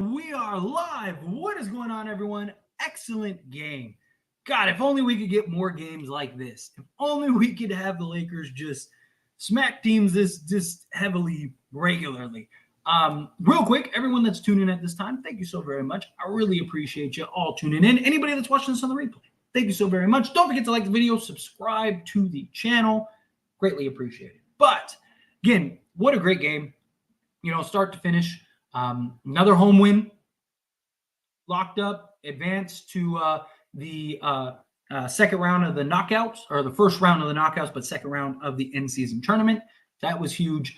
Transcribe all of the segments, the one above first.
We are live. What is going on, everyone? Excellent game. God, if only we could get more games like this. If only we could have the Lakers just smack teams this just heavily, regularly. Real quick, everyone that's tuning in at this time, thank you so very much. I really appreciate you all tuning in. Anybody that's watching this on the replay, thank you so very much. Don't forget to like the video, subscribe to the channel. Greatly appreciated. But again, what a great game. Start to finish. Another home win, locked up, advanced to the second round of the knockouts, or the first round of the knockouts, but second round of the in-season tournament. That was huge.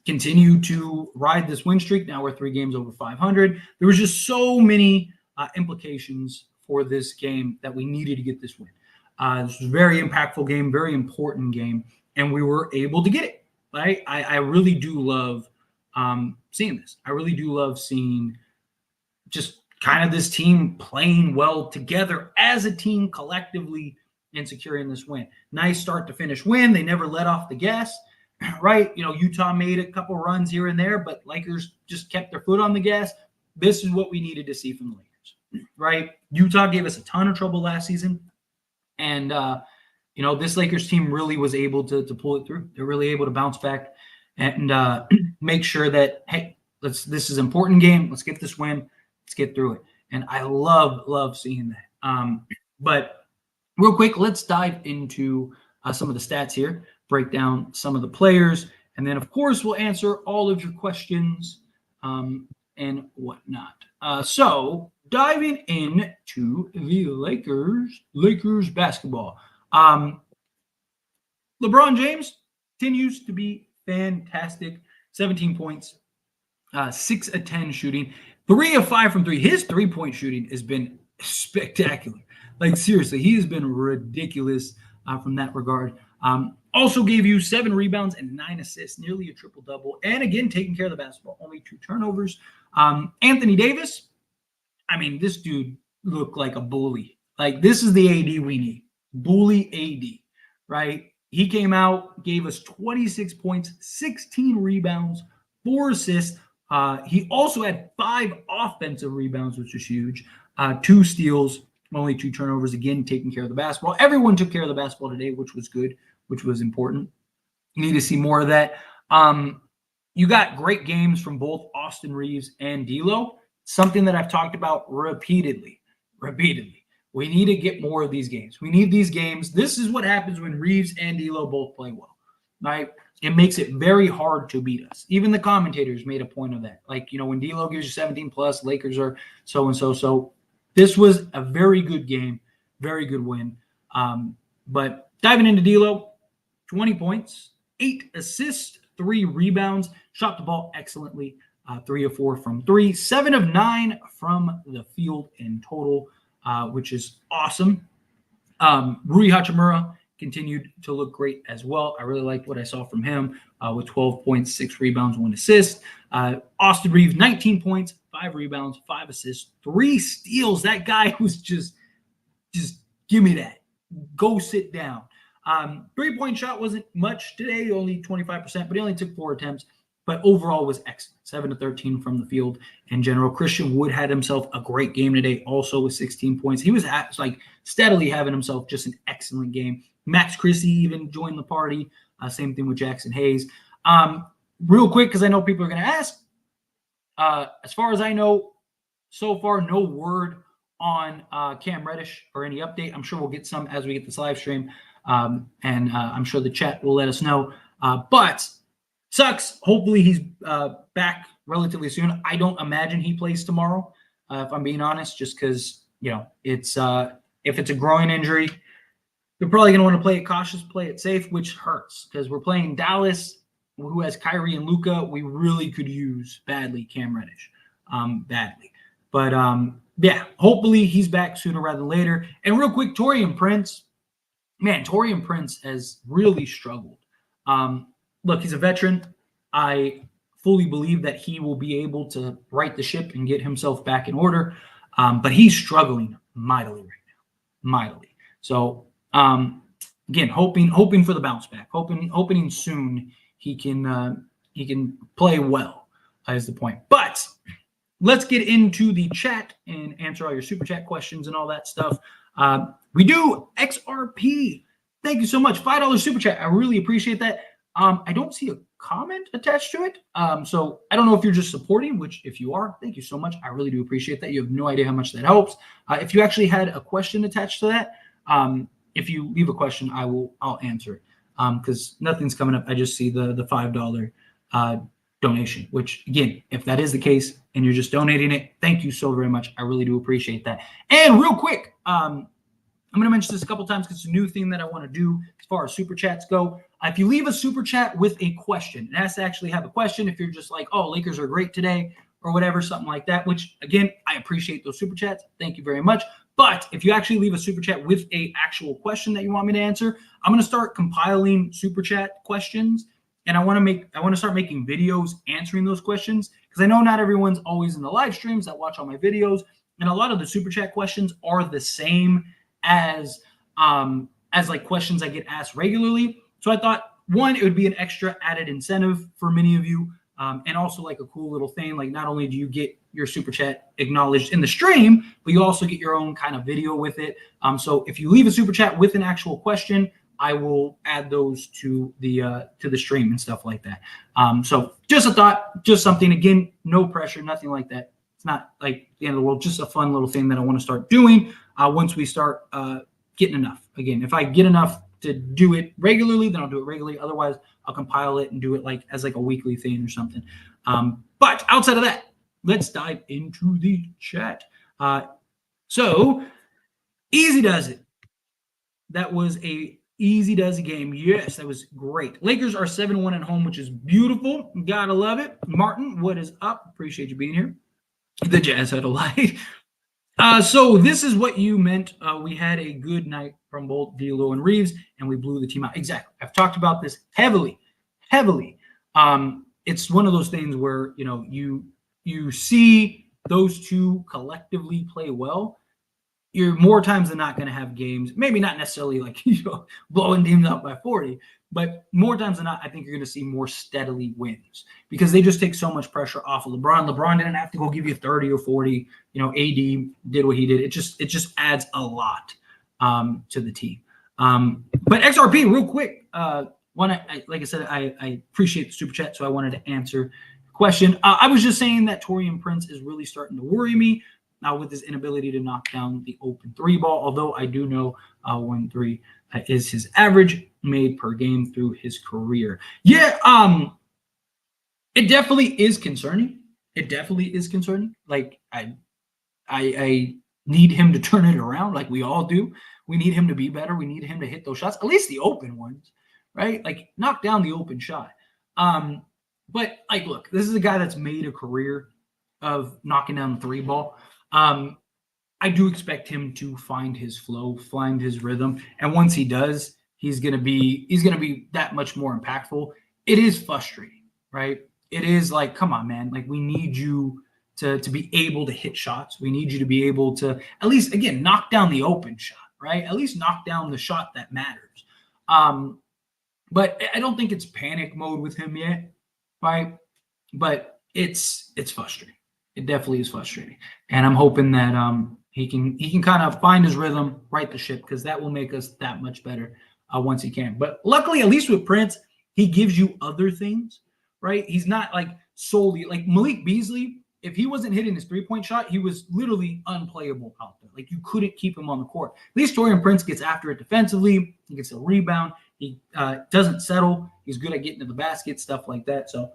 Continue to ride this win streak. Now we're 3 games over 500. There was just so many implications for this game that we needed to get this win. This was a very impactful game, very important game, and we were able to get it. Right? I really do love seeing this. I really do love seeing just kind of this team playing well together as a team collectively and securing this win. Nice start to finish win. They never let off the gas, right? Utah made a couple runs here and there, but Lakers just kept their foot on the gas. This is what we needed to see from the Lakers, right? Utah gave us a ton of trouble last season. And, this Lakers team really was able to pull it through. They're really able to bounce back and make sure that, hey, this is an important game. Let's get this win. Let's get through it. And I love seeing that. But real quick, let's dive into some of the stats here, break down some of the players, and then, of course, we'll answer all of your questions and whatnot. So diving into the Lakers basketball. LeBron James continues to be fantastic. 17 points, 6 of 10 shooting, 3 of 5 from 3. His three-point shooting has been spectacular. Like, seriously, he has been ridiculous from that regard. Also gave you 7 rebounds and 9 assists, nearly a triple-double. And again, taking care of the basketball, only 2 turnovers. Anthony Davis, this dude looked like a bully. Like, this is the AD we need. Bully AD, right? He came out, gave us 26 points, 16 rebounds, 4 assists. He also had 5 offensive rebounds, which was huge. 2 steals, only 2 turnovers. Again, taking care of the basketball. Everyone took care of the basketball today, which was good, which was important. You need to see more of that. You got great games from both Austin Reeves and D'Lo, something that I've talked about repeatedly. We need to get more of these games. We need these games. This is what happens when Reeves and D'Lo both play well, right? It makes it very hard to beat us. Even the commentators made a point of that. Like, when D'Lo gives you 17 plus, Lakers are so-and-so. So this was a very good game, very good win. But diving into D'Lo, 20 points, 8 assists, 3 rebounds, shot the ball excellently, 3 of 4 from 3, 7 of 9 from the field in total, which is awesome. Rui Hachimura continued to look great as well. I really liked what I saw from him with 12 points, 6 rebounds, 1 assist. Austin Reeves, 19 points, 5 rebounds, 5 assists, 3 steals. That guy was just give me that. Go sit down. 3-point shot wasn't much today, only 25%, but he only took 4 attempts. But overall was excellent. 7 of 13 from the field in general. Christian Wood had himself a great game today, also with 16 points. He was steadily having himself just an excellent game. Max Christie even joined the party. Same thing with Jackson Hayes. Real quick, because I know people are going to ask. As far as I know, so far, no word on Cam Reddish or any update. I'm sure we'll get some as we get this live stream. And I'm sure the chat will let us know. But sucks. Hopefully he's back relatively soon. I don't imagine he plays tomorrow, if I'm being honest, just because, it's if it's a groin injury, they're probably going to want to play it cautious, play it safe, which hurts because we're playing Dallas, who has Kyrie and Luka. We really could use badly Cam Reddish, badly. But, hopefully he's back sooner rather than later. And real quick, Taurean Prince. Man, Taurean Prince has really struggled. Look, he's a veteran. I fully believe that he will be able to right the ship and get himself back in order. But he's struggling mightily right now, mightily. So, again, hoping for the bounce back, hoping soon he can play well is the point. But let's get into the chat and answer all your super chat questions and all that stuff. We do XRP. Thank you so much. $5 super chat. I really appreciate that. I don't see a comment attached to it. So I don't know if you're just supporting, which if you are, thank you so much. I really do appreciate that. You have no idea how much that helps. If you actually had a question attached to that, if you leave a question, I'll answer it. Because nothing's coming up. I just see the $5 donation, which again, if that is the case and you're just donating it, thank you so very much. I really do appreciate that. And real quick, I'm going to mention this a couple times because it's a new thing that I want to do as far as super chats go. If you leave a super chat with a question, it has to actually have a question. If you're just like, oh, Lakers are great today or whatever, something like that, which again, I appreciate those super chats. Thank you very much. But if you actually leave a super chat with a actual question that you want me to answer, I'm going to start compiling super chat questions. And I want to start making videos answering those questions because I know not everyone's always in the live streams that watch all my videos. And a lot of the super chat questions are the same as like questions I get asked regularly. So I thought, one, it would be an extra added incentive for many of you, and also like a cool little thing. Like not only do you get your super chat acknowledged in the stream, but you also get your own kind of video with it. So if you leave a super chat with an actual question, I will add those to the stream and stuff like that. So just a thought, just something. Again, no pressure, nothing like that. It's not like the end of the world. Just a fun little thing that I want to start doing once we start getting enough. Again, if I get enough to do it regularly, then I'll do it regularly. Otherwise, I'll compile it and do it like as like a weekly thing or something. But outside of that, let's dive into the chat. So easy does it. That was a easy does it game. Yes, that was great. Lakers are 7-1 at home, which is beautiful. Gotta love it. Martin, what is up? Appreciate you being here. The Jazz had a light. So this is what you meant. We had a good night from both D'Lo and Reeves, and we blew the team out. Exactly. I've talked about this heavily. It's one of those things where you see those two collectively play well. You're more times than not going to have games, maybe not necessarily like blowing teams out by 40, but more times than not, I think you're going to see more steadily wins because they just take so much pressure off of LeBron. LeBron didn't have to go give you 30 or 40. AD did what he did. It just adds a lot to the team. But XRP, real quick, like I said, I appreciate the super chat, so I wanted to answer the question. I was just saying that Taurean Prince is really starting to worry me. Now with his inability to knock down the open three ball, although I do know 1-3 is his average made per game through his career. Yeah, it definitely is concerning. Like I need him to turn it around, like we all do. We need him to be better. We need him to hit those shots, at least the open ones, right? Like knock down the open shot. But like, look, this is a guy that's made a career of knocking down the three ball. I do expect him to find his flow, find his rhythm, and once he does, he's gonna be that much more impactful. It is frustrating, right? It is like, come on, man. Like we need you to be able to hit shots. We need you to be able to at least, again, knock down the open shot, right? At least knock down the shot that matters. But I don't think it's panic mode with him yet, right? But it's frustrating. It definitely is frustrating, and I'm hoping that he can kind of find his rhythm, right the ship, because that will make us that much better once he can. But luckily, at least with Prince, he gives you other things, right? He's not like solely like Malik Beasley. If he wasn't hitting his 3-point shot, he was literally unplayable out there. Like you couldn't keep him on the court. At least Taurean Prince gets after it defensively. He gets a rebound. He doesn't settle. He's good at getting to the basket, stuff like that. So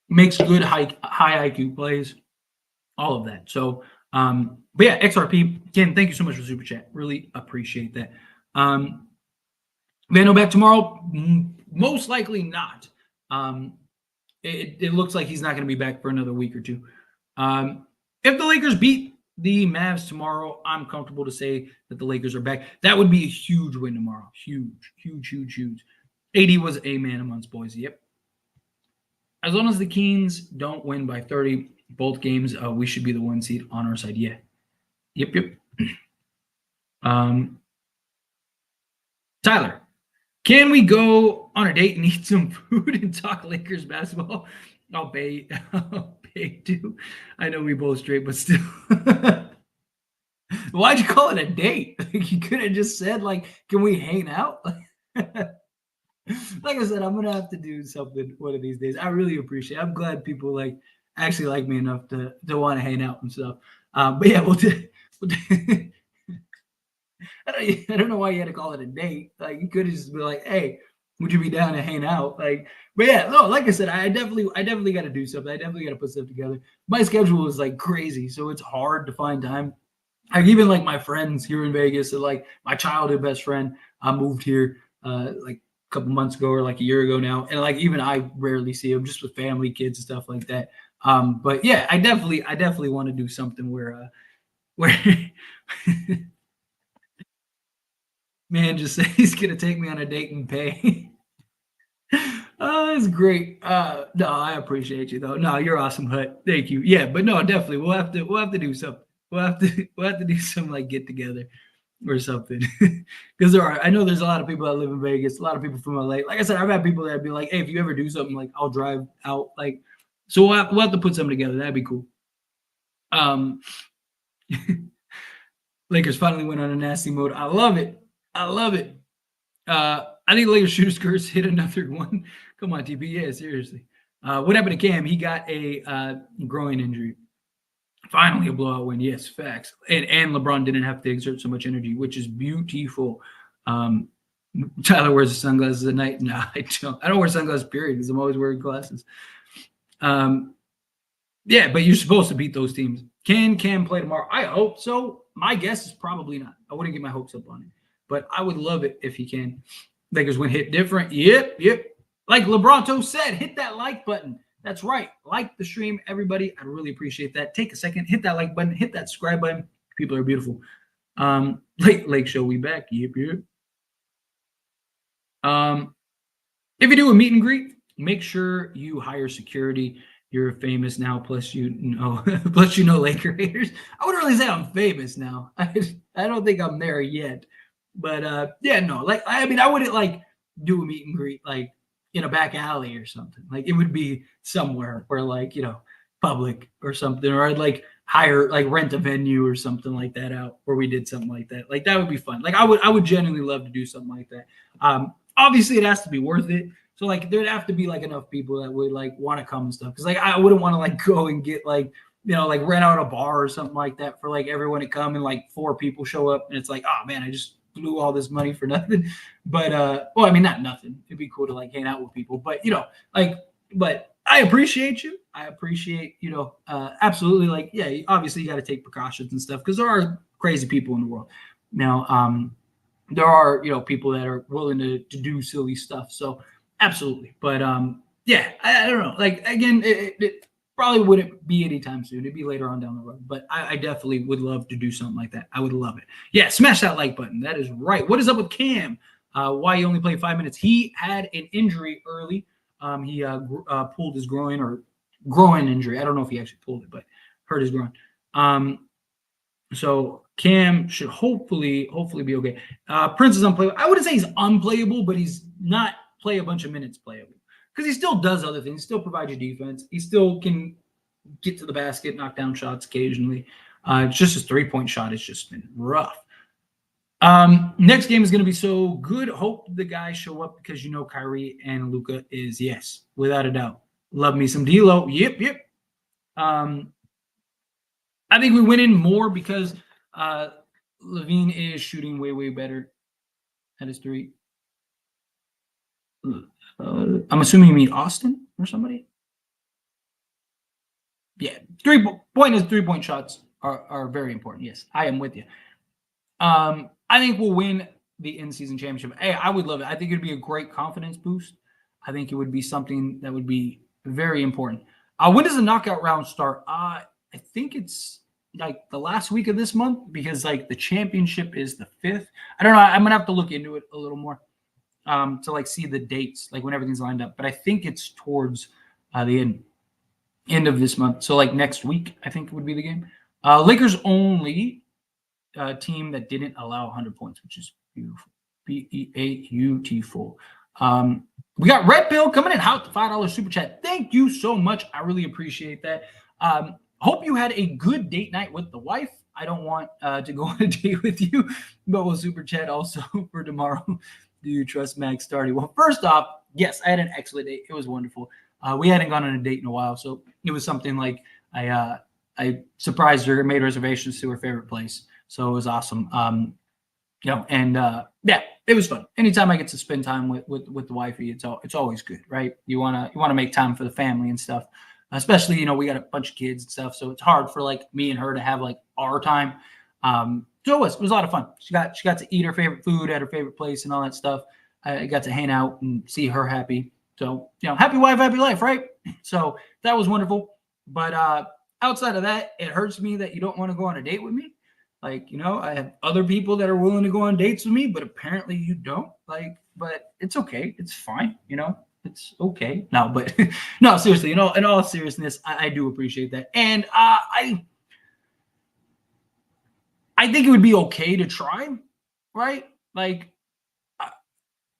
makes good high IQ plays, all of that. So, but yeah, XRP, Ken, thank you so much for super chat. Really appreciate that. Vando back tomorrow? Most likely not. It looks like he's not going to be back for another week or two. If the Lakers beat the Mavs tomorrow, I'm comfortable to say that the Lakers are back. That would be a huge win tomorrow. Huge. AD was a man amongst boys. Yep. As long as the Kings don't win by 30 both games, we should be the 1 seed on our side. Yeah. Yep. Tyler, can we go on a date and eat some food and talk Lakers basketball? I'll pay day too. I know we both straight, but still. Why'd you call it a date? Like, you could have just said, like, can we hang out? Like I said, I'm gonna have to do something one of these days. I really appreciate it. I'm glad people like actually like me enough to want to hang out and stuff. But yeah, we'll do I don't know why you had to call it a date. Like, you could have just been like, hey, would you be down to hang out? Like, but yeah, no, like I said, I definitely got to do something. I definitely got to put stuff together. My schedule is like crazy, so it's hard to find time. Like, even like my friends here in Vegas, and like my childhood best friend, I moved here like a couple months ago or like a year ago now, and like even I rarely see him, just with family, kids, and stuff like that. But yeah, I definitely want to do something where man just said he's gonna take me on a date and pay. Oh, that's great. No, I appreciate you though. No, you're awesome, Hut. Thank you. Yeah, but no, definitely we'll have to do something. We'll have to do some like get together or something. Because I know there's a lot of people that live in Vegas, a lot of people from LA. Like I said, I've had people that be like, hey, if you ever do something, like I'll drive out. Like, so we'll have to put something together. That'd be cool. Um, Lakers finally went on a nasty mode. I love it. I love it. I think Lakers shooter skirts hit another one. Come on, TP. Yeah, seriously. What happened to Cam? He got a groin injury. Finally, a blowout win. Yes, facts. And LeBron didn't have to exert so much energy, which is beautiful. Um, Tyler wears the sunglasses at night. No, I don't. I don't wear sunglasses, period, because I'm always wearing glasses. Um, yeah, but you're supposed to beat those teams. Can Cam play tomorrow? I hope so. My guess is probably not. I wouldn't get my hopes up on it, but I would love it if he can. Lakers win hit different. Yep. Like LeBronto said, hit that like button. That's right. Like the stream, everybody. I'd really appreciate that. Take a second, hit that like button, hit that subscribe button. People are beautiful. Lake Show, we back. Yep. If you do a meet and greet, make sure you hire security. You're famous now, plus plus Laker haters. I wouldn't really say I'm famous now. I don't think I'm there yet. But yeah, no, like I mean, I wouldn't like do a meet and greet like in a back alley or something. Like, it would be somewhere where, like, public or something, or I'd like rent a venue or something like that out where we did something like that. Like, that would be fun. Like, I would genuinely love to do something like that. Obviously it has to be worth it. So like there'd have to be like enough people that would like want to come and stuff. Cause like I wouldn't want to like go and get like, like rent out a bar or something like that for like everyone to come and like 4 people show up and it's like, oh man, I just blew all this money for nothing. But well, I mean, not nothing. It'd be cool to like hang out with people. But but I appreciate you. I appreciate, absolutely, like, yeah, obviously you got to take precautions and stuff because there are crazy people in the world. Now, there are, people that are willing to do silly stuff. So absolutely. But yeah, I don't know. Like, again, it probably wouldn't be anytime soon. It'd be later on down the road. But I definitely would love to do something like that. I would love it. Yeah, smash that like button. That is right. What is up with Cam? Why he only played 5 minutes? He had an injury early. He pulled his groin injury. I don't know if he actually pulled it, but hurt his groin. So Cam should hopefully be okay. Prince is unplayable. I wouldn't say he's unplayable, but he's not play a bunch of minutes playable because he still does other things. Still provides you defense. He still can get to the basket, knock down shots occasionally. It's just his 3-point shot has just been rough. Next game is going to be so good. Hope the guys show up because Kyrie and Luka is, yes, without a doubt. Love me some D'Lo. Yep. I think we win in more because LaVine is shooting way better at his 3. I'm assuming you mean Austin or somebody. Yeah, 3-point shots are very important. Yes, I am with you. I think we'll win the in-season championship. Hey, I would love it. I think it'd be a great confidence boost. I think it would be something that would be very important. When does the knockout round start? I think it's like the last week of this month because like the championship is the 5th. I don't know. I'm gonna have to look into it a little more to like see the dates, like when everything's lined up. But I think it's towards the end of this month. So like next week, I think would be the game. Lakers only team that didn't allow 100 points, which is beautiful. Beautiful. We got Red Pill coming in. How $5 super chat. Thank you so much. I really appreciate that. Hope you had a good date night with the wife. I don't want to go on a date with you, but we'll super chat also for tomorrow. Do you trust Max Stardy? Well, first off, yes, I had an excellent date. It was wonderful. We hadn't gone on a date in a while, so it was something like I surprised her, made reservations to her favorite place, so it was awesome. And yeah, it was fun. Anytime I get to spend time with the wifey, it's always good, right? You wanna make time for the family and stuff, especially we got a bunch of kids and stuff, so it's hard for like me and her to have like our time. So it was a lot of fun. She got to eat her favorite food at her favorite place and all that stuff. I got to hang out and see her happy. So happy wife, happy life, right? So that was wonderful. But outside of that, it hurts me that you don't want to go on a date with me. Like, I have other people that are willing to go on dates with me, but apparently you don't. Like, but it's okay. It's fine. It's okay. No, but no, seriously, in all seriousness, I do appreciate that. And I think it would be okay to try, right? Like,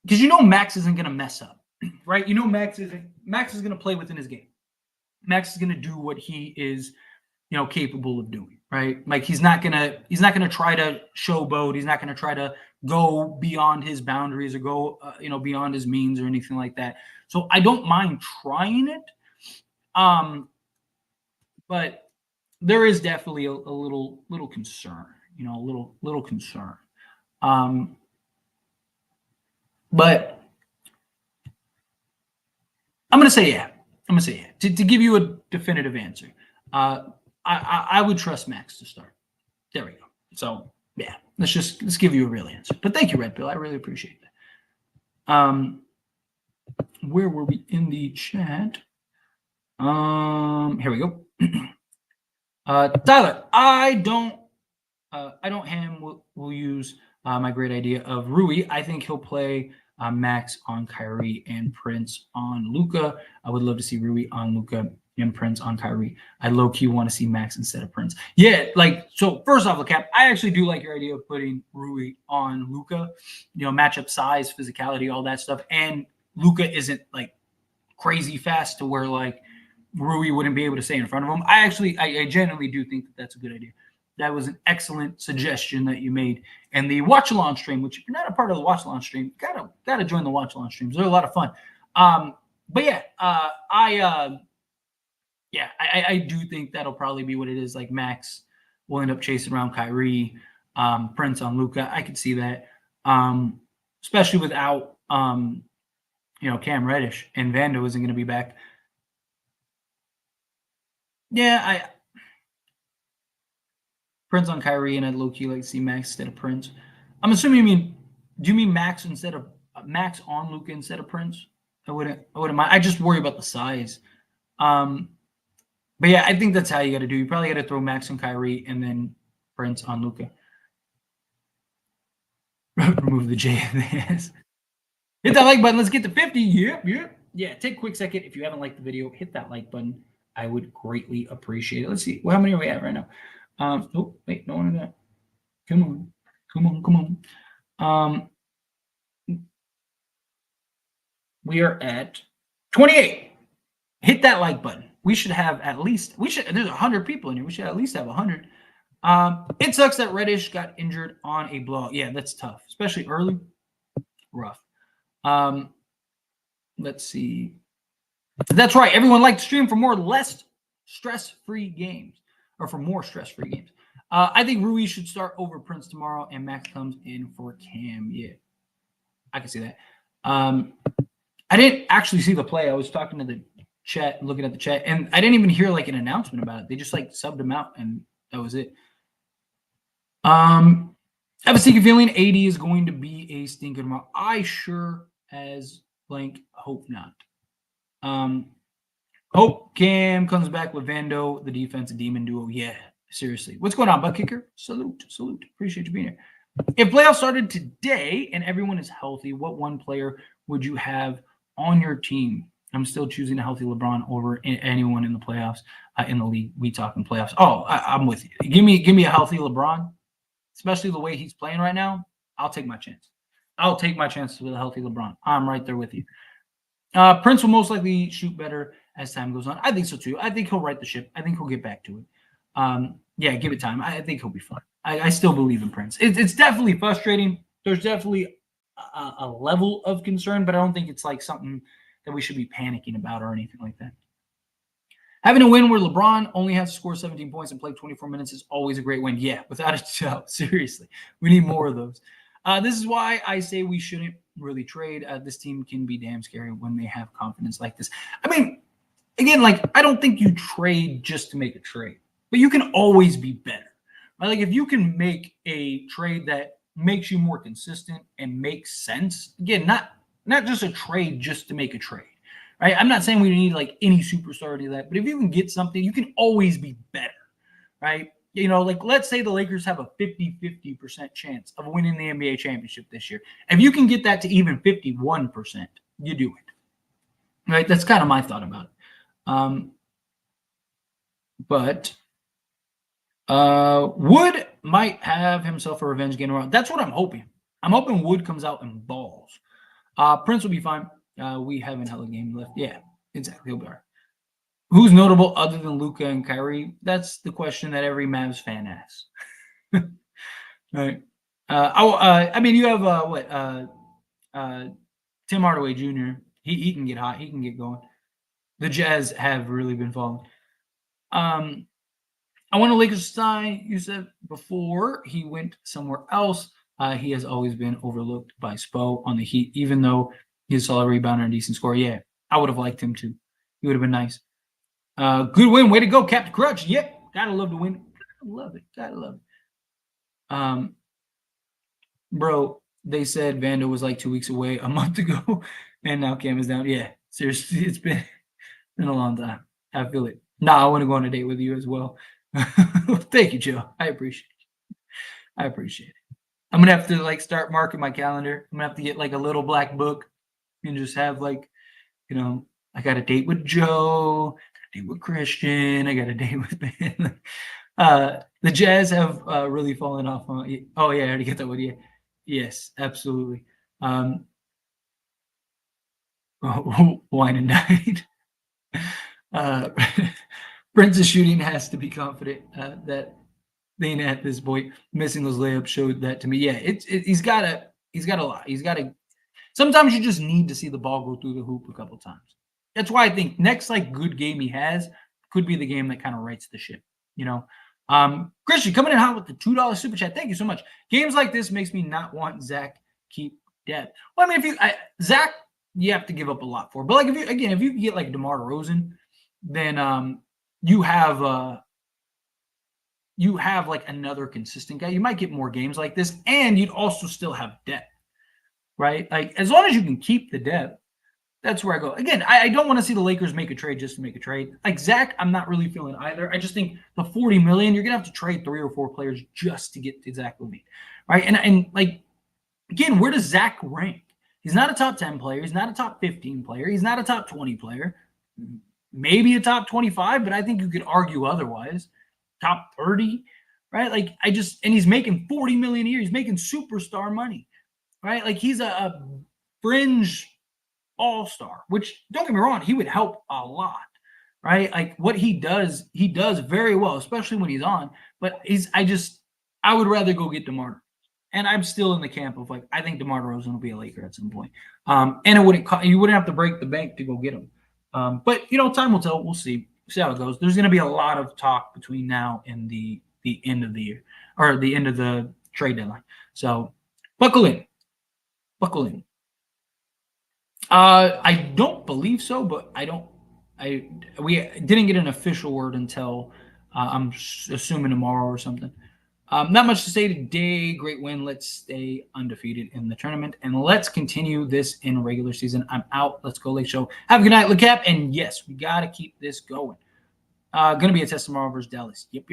because Max isn't going to mess up, right? Max is going to play within his game. Max is going to do what he is, capable of doing, right? Like he's not gonna try to showboat. He's not gonna try to go beyond his boundaries or go, beyond his means or anything like that. So I don't mind trying it, but there is definitely a little concern, a little concern. But I'm gonna say yeah. To give you a definitive answer. I would trust Max to start. There we go. So yeah, let's give you a real answer. But thank you, Red Pill. I really appreciate that. Where were we in the chat? Here we go. Tyler, I don't will use my great idea of Rui. I think he'll play Max on Kyrie and Prince on Luka. I would love to see Rui on Luka and Prince on Kyrie. I low-key want to see Max instead of Prince. Yeah, so first off, LeCap, I actually do like your idea of putting Rui on Luka. Matchup size, physicality, all that stuff. And Luka isn't like crazy fast to where like Rui wouldn't be able to stay in front of him. I genuinely do think that that's a good idea. That was an excellent suggestion that you made. And the watch-along stream, which if you're not a part of the watch-along stream, gotta join the watch-along streams. They're a lot of fun. But yeah, I do think that'll probably be what it is. Like Max will end up chasing around Kyrie, Prince on Luka. I could see that, especially without Cam Reddish and Vando isn't going to be back. Yeah, Prince on Kyrie, and I'd low-key like to see Max instead of Prince. I'm assuming do you mean Max instead of Max on Luka instead of Prince? I wouldn't mind. I just worry about the size. But yeah, I think that's how you got to do. You probably got to throw Max on Kyrie and then Prince on Luka. Remove the J in the S. Hit that like button. Let's get to 50. Yep. Yeah, take a quick second. If you haven't liked the video, hit that like button. I would greatly appreciate it. Let's see. Well, how many are we at right now? Oh, wait, no one of that. Come on. We are at 28. Hit that like button. We should have there's 100 people in here. We should at least have 100. It sucks that Reddish got injured on a blowout. Yeah, that's tough, especially early. Rough. Let's see. That's right. Everyone liked the stream for more stress-free games. I think Rui should start over Prince tomorrow, and Max comes in for Cam. Yeah, I can see that. I didn't actually see the play. I was talking to the chat, looking at the chat, and I didn't even hear like an announcement about it. They just like subbed him out, and that was it. I have a stinking feeling AD is going to be a stinker tomorrow. I sure as blank hope not. Hope Cam comes back with Vando, the defensive demon duo. Yeah, seriously. What's going on, Butt Kicker? Salute. Appreciate you being here. If playoffs started today and everyone is healthy, what one player would you have on your team? I'm still choosing a healthy LeBron over anyone in the playoffs, in the league. We talking playoffs. Oh, I'm with you. Give me a healthy LeBron, especially the way he's playing right now. I'll take my chance. With a healthy LeBron. I'm right there with you. Prince will most likely shoot better as time goes on. I think so too. I think he'll right the ship. I think he'll get back to it. Yeah, give it time. I think he'll be fine. I still believe in Prince. It's definitely frustrating. There's definitely a level of concern, but I don't think it's like something that we should be panicking about or anything like that. Having a win where LeBron only has to score 17 points and play 24 minutes is always a great win. Yeah, without a doubt. Seriously, we need more of those. This is why I say we shouldn't really trade. This team can be damn scary when they have confidence like this. I mean, again, like, I don't think you trade just to make a trade, but you can always be better. Right? Like, if you can make a trade that makes you more consistent and makes sense, again, not just a trade just to make a trade. Right? I'm not saying we need like any superstar to do that, but if you can get something, you can always be better. Right? You know, like, let's say the Lakers have a 50% chance of winning the NBA championship this year. If you can get that to even 51%, you do it. Right? That's kind of my thought about it. But Wood might have himself a revenge game around. That's what I'm hoping. I'm hoping Wood comes out and balls. Prince will be fine. We haven't held a game left. Yeah, exactly. He'll be all right. Who's notable other than Luka and Kyrie? That's the question that every Mavs fan asks. Right. I mean, you have Tim Hardaway Jr. He can get hot. He can get going. The Jazz have really been falling. I want a Lakers sign. You said before he went somewhere else. He has always been overlooked by Spo on the Heat, even though he's a solid rebounder and decent scorer. Yeah, I would have liked him too. He would have been nice. Good win. Way to go, Captain Crutch. Yep. Gotta love the win. Gotta love it. Gotta love it. Bro, they said Vando was like 2 weeks away a month ago, and now Cam is down. Yeah, seriously, it's been a long time. I feel it. Nah, I want to go on a date with you as well. Thank you, Joe. I appreciate it. I appreciate it. I'm gonna have to like start marking my calendar. I'm gonna have to get like a little black book and just have like, you know, I got a date with Joe, a date with Christian, I got a date with Ben. The Jazz have really fallen off. Oh yeah, I already get that one. Yeah, yes, absolutely. Wine and dine. Prince's shooting has to be confident that being at this point, missing those layups showed that to me. Yeah, he's got a lot. He's got to. Sometimes you just need to see the ball go through the hoop a couple times. That's why I think next like good game he has could be the game that kind of rights the ship. You know, Christie coming in hot with the $2 super chat. Thank you so much. Games like this makes me not want Zach keep depth. Well, I mean, Zach, you have to give up a lot for. But like if you get like DeMar DeRozan, then you have like another consistent guy. You might get more games like this, and you'd also still have depth, right? Like as long as you can keep the depth, that's where I go. Again, I don't want to see the Lakers make a trade just to make a trade. Like Zach, I'm not really feeling either. I just think the $40 million, you're gonna have to trade 3 or 4 players just to get to Zach LaVine, right? And like again, where does Zach rank? He's not a top 10 player. He's not a top 15 player. He's not a top 20 player. Maybe a top 25, but I think you could argue otherwise. Top 30, right? Like and he's making $40 million a year. He's making superstar money, right? Like he's a fringe all-star, which don't get me wrong, he would help a lot, right? Like what he does very well, especially when he's on. But I would rather go get DeMar. And I'm still in the camp of like, I think DeMar DeRozan will be a Laker at some point. And you wouldn't have to break the bank to go get him. But you know, time will tell. We'll see how it goes. There's going to be a lot of talk between now and the end of the year or the end of the trade deadline. So buckle in. I don't believe so, but we didn't get an official word until I'm assuming tomorrow or something. Not much to say today. Great win. Let's stay undefeated in the tournament, and let's continue this in regular season. I'm out. Let's go, Lake Show. Have a good night, LeCap. And yes, we got to keep this going. Going to be a test tomorrow versus Dallas. Yep.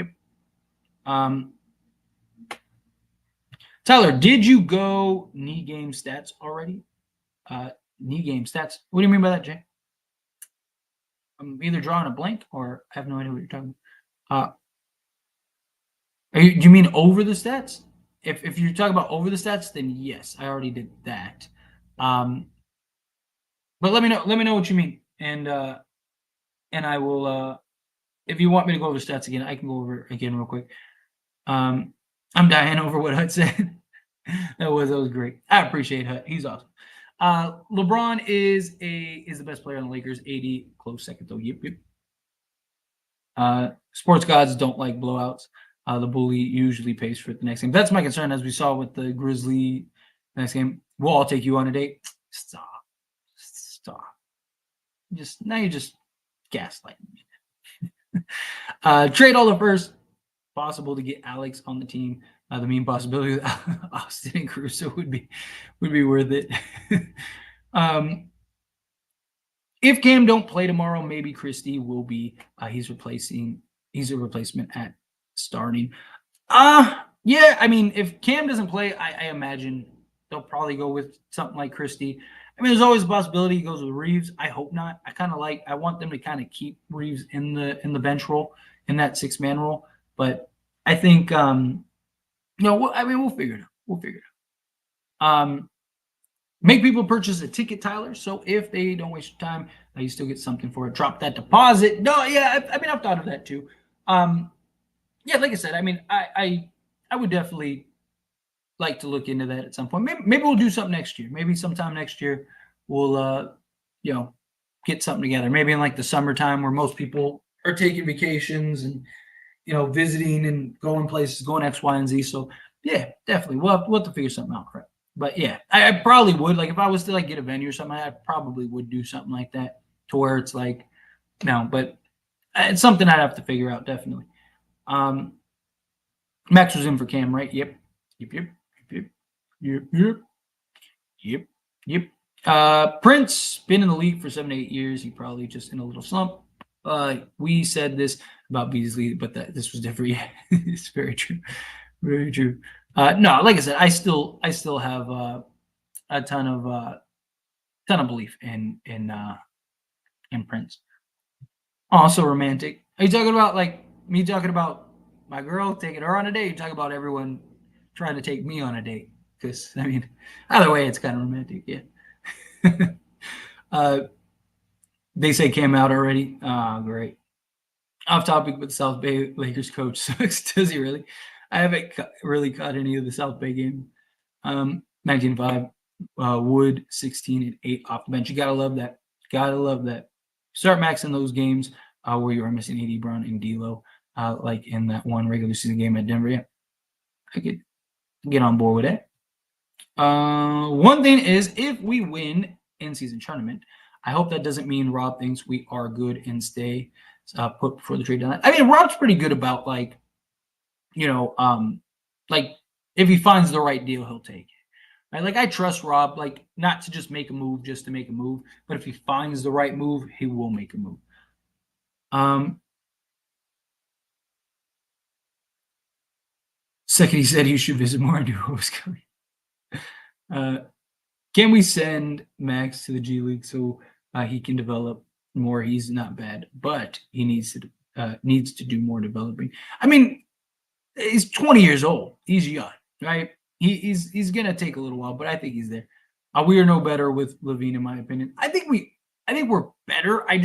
Tyler, did you go knee game stats already? Knee game stats. What do you mean by that, Jay? I'm either drawing a blank or I have no idea what you're talking about. Do you mean over the stats? If you're talking about over the stats, then yes, I already did that. But let me know what you mean. And and I will. If you want me to go over stats again, I can go over it again real quick. I'm dying over what Hut said. that was great. I appreciate Hut. He's awesome. LeBron is the best player on the Lakers. AD close second though. Yep. Sports gods don't like blowouts. The bully usually pays for it the next game. That's my concern, as we saw with the Grizzly next game. We'll all take you on a date. Stop. Now you're just gaslighting me. Trade all the first possible to get Alex on the team. The mean possibility with Austin and Caruso would be worth it. If Cam don't play tomorrow, maybe Christie will be. He's a replacement at starting. Yeah. I mean, if Cam doesn't play, I imagine they'll probably go with something like Christie. I mean, there's always a possibility he goes with Reeves. I hope not. I want them to kind of keep Reeves in the bench role, in that 6-man role. But I think we'll figure it out. Make people purchase a ticket, Tyler. So if they don't waste your time, you still get something for it. Drop that deposit. No, yeah, I've thought of that too. Yeah, like I said, I mean, I would definitely like to look into that at some point. Maybe we'll do something next year. Maybe sometime next year we'll get something together. Maybe in like the summertime where most people are taking vacations and visiting and going places, going X, Y, and Z. So yeah, definitely we'll have to figure something out, right? But yeah, I probably would, like, if I was to like get a venue or something, I probably would do something like that to where it's like but it's something I'd have to figure out, definitely. Max was in for Cam, right? Yep. Prince been in the league for 7 to 8 years. He probably just in a little slump. We said this about Beasley, but this was different. Yeah, it's very true. Very true. No, like I said, I still have a ton of belief in Prince. Also romantic. Are you talking about like me talking about my girl taking her on a date? You talking about everyone trying to take me on a date? Because I mean, either way, it's kind of romantic. Yeah. They say came out already. Great. Off topic, but the South Bay Lakers coach sucks. Does he really? I haven't really caught any of the South Bay game. 19-5, Wood 16 and 8 off the bench. You gotta love that. Start maxing those games where you are missing AD, Brown, and D'Lo, like in that one regular season game at Denver. Yeah, I could get on board with that. One thing is, if we win in-season tournament, I hope that doesn't mean Rob thinks we are good and stay put before the trade deadline. I mean, Rob's pretty good about like if he finds the right deal, he'll take it. Right? Like I trust Rob, like not to just make a move just to make a move, but if he finds the right move, he will make a move. Second, he said he should visit more and do what was coming. Can we send Max to the G League so he can develop more? He's not bad, but he needs to do more developing. I mean, he's 20 years old. He's young, right? He's gonna take a little while, but I think he's there. We are no better with LaVine, in my opinion. I think we're better. I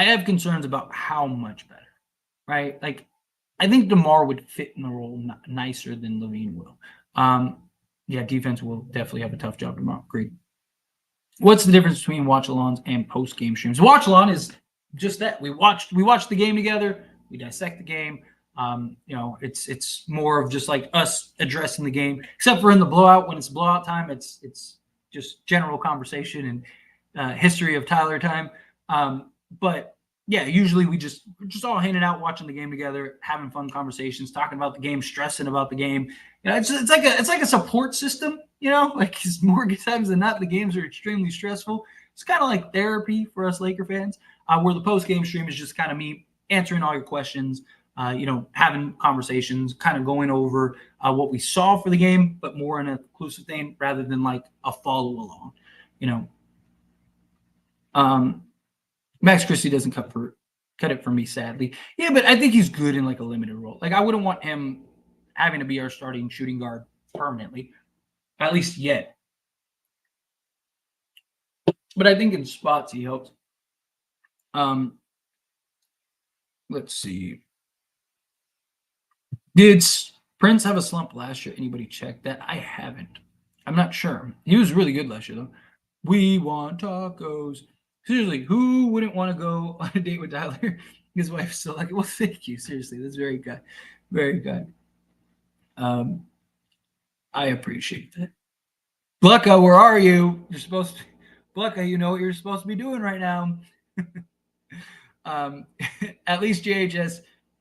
have concerns about how much better, right? Like, I think DeMar would fit in the role nicer than LaVine will. Yeah, defense will definitely have a tough job tomorrow. Agreed. What's the difference between watch-alongs and post-game streams? Watch-along is just that. We watch the game together. We dissect the game. It's more of just like us addressing the game, except for in the blowout. When it's blowout time, it's just general conversation and history of Tyler time. But yeah, usually we're just all hanging out, watching the game together, having fun conversations, talking about the game, stressing about the game. It's like a support system. Like more times than not, the games are extremely stressful. It's kind of like therapy for us Laker fans, where the post-game stream is just kind of me answering all your questions, having conversations, kind of going over what we saw for the game, but more in a inclusive thing rather than like a follow along, Max Christie doesn't cut it for me, sadly. Yeah, but I think he's good in like a limited role. Like I wouldn't want him having to be our starting shooting guard permanently, at least yet. But I think in spots he helps. Let's see. Did Prince have a slump last year? Anybody check that? I haven't. I'm not sure. He was really good last year, though. We want tacos. Seriously, who wouldn't want to go on a date with Tyler? His wife's still like, well, thank you. Seriously, that's very good. Very good. I appreciate that. Blucka, where are you? You're supposed to, Blucka, you know what you're supposed to be doing right now. At least JHS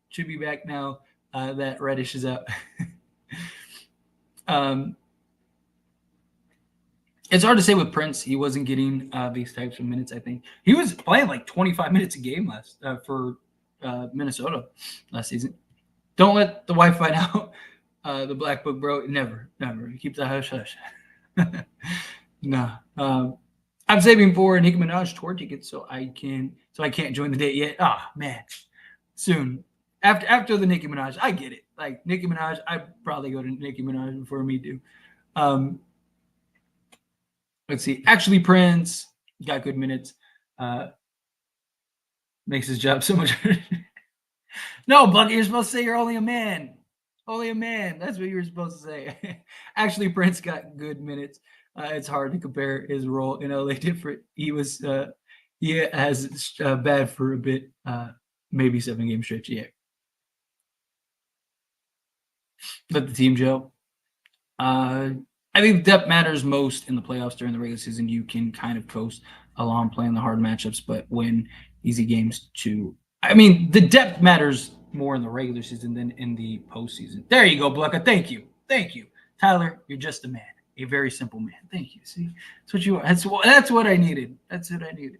should be back now that Reddish is out. It's hard to say with Prince. He wasn't getting these types of minutes, I think. He was playing like 25 minutes a game last for Minnesota last season. Don't let the wife find out. The black book, bro. Never. He keeps a hush-hush. Nah. I'm saving for Nicki Minaj tour tickets so I can't join the date yet. Ah, man. Soon. After the Nicki Minaj, I get it. Like Nicki Minaj, I'd probably go to Nicki Minaj before me too. Let's see. Actually, Prince got good minutes. Makes his job so much harder. No, Bucky, you're supposed to say you're only a man. Only a man. That's what you were supposed to say. Actually, Prince got good minutes. It's hard to compare his role in LA different. He was he has bad for a bit, maybe 7-game stretch. Yeah. Let the team gel. I think depth matters most in the playoffs. During the regular season, you can kind of coast along playing the hard matchups, but win easy games too. I mean, the depth matters more in the regular season than in the postseason. There you go, Blucka. Thank you. Tyler, you're just a man. A very simple man. Thank you. See, that's what you are. That's what I needed. That's what I needed.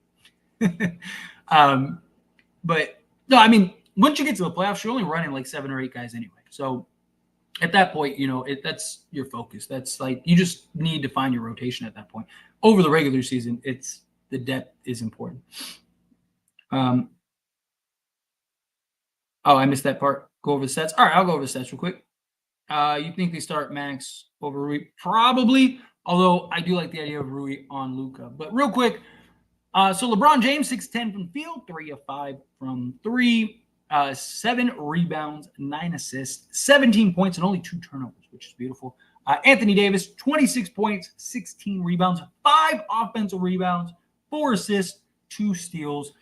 But no, I mean, once you get to the playoffs, you're only running like 7 or 8 guys anyway. So at that point, that's your focus. That's like you just need to find your rotation at that point. Over the regular season, it's the depth is important. Oh, I missed that part. Go over the stats. All right, I'll go over the stats real quick. You think they start Max over Rui? Probably, although I do like the idea of Rui on Luka. But real quick, so LeBron James, 6-10 from the field, 3 of 5 from 3, 7 rebounds, 9 assists, 17 points, and only 2 turnovers, which is beautiful. Anthony Davis, 26 points, 16 rebounds, 5 offensive rebounds, 4 assists, 2 steals,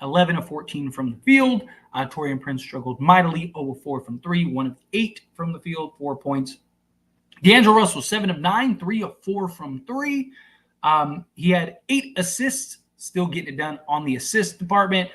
11 of 14 from the field. Taurean Prince struggled mightily, 0 of 4 from 3, 1 of 8 from the field, 4 points. D'Angelo Russell, 7 of 9, 3 of 4 from 3. He had 8 assists, still getting it done on the assist department.